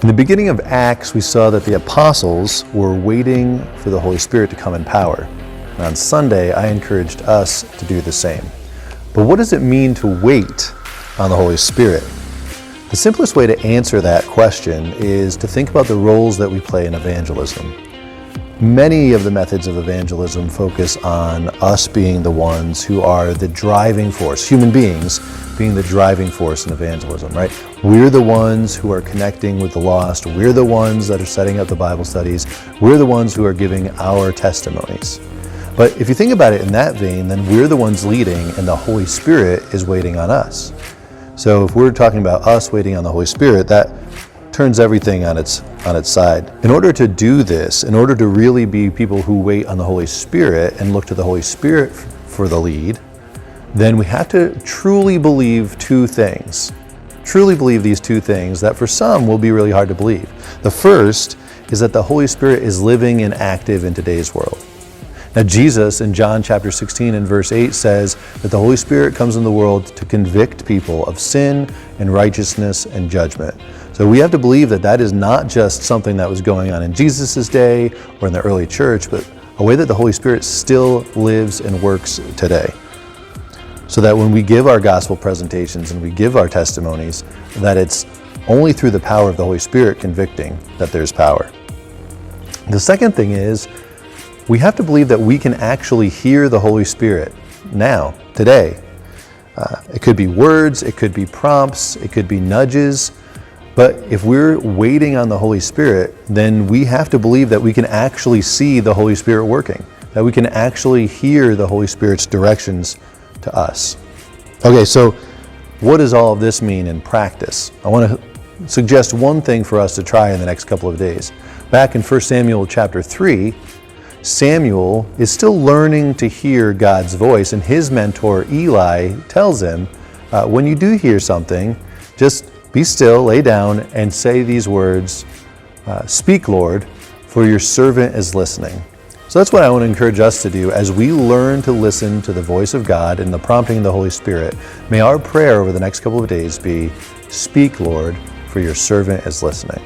In the beginning of Acts, we saw that the apostles were waiting for the Holy Spirit to come in power. And on Sunday, I encouraged us to do the same. But what does it mean to wait on the Holy Spirit? The simplest way to answer that question is to think about the roles that we play in evangelism. Many of the methods of evangelism focus on us being the ones who are the driving force, human beings being the driving force in evangelism, right? We're the ones who are connecting with the lost. We're the ones that are setting up the Bible studies. We're the ones who are giving our testimonies. But if you think about it in that vein, then we're the ones leading and the Holy Spirit is waiting on us. So if we're talking about us waiting on the Holy Spirit, that turns everything on its side. In order to do this, in order to really be people who wait on the Holy Spirit and look to the Holy Spirit for the lead, then we have to truly believe two things. Truly believe these two things that for some will be really hard to believe. The first is that the Holy Spirit is living and active in today's world. Now Jesus in John chapter 16 and verse 8 says that the Holy Spirit comes in the world to convict people of sin and righteousness and judgment. So we have to believe that that is not just something that was going on in Jesus' day or in the early church, but a way that the Holy Spirit still lives and works today. So that when we give our gospel presentations and we give our testimonies, that it's only through the power of the Holy Spirit convicting that there's power. The second thing is, we have to believe that we can actually hear the Holy Spirit now, today. It could be words, it could be prompts, it could be nudges. But if we're waiting on the Holy Spirit, then we have to believe that we can actually see the Holy Spirit working, that we can actually hear the Holy Spirit's directions to us. Okay, so what does all of this mean in practice? I want to suggest one thing for us to try in the next couple of days. Back in 1 Samuel chapter 3, Samuel is still learning to hear God's voice, and his mentor Eli tells him, when you do hear something, just be still, lay down, and say these words, "Speak, Lord, for your servant is listening." So that's what I want to encourage us to do as we learn to listen to the voice of God and the prompting of the Holy Spirit. May our prayer over the next couple of days be, "Speak, Lord, for your servant is listening."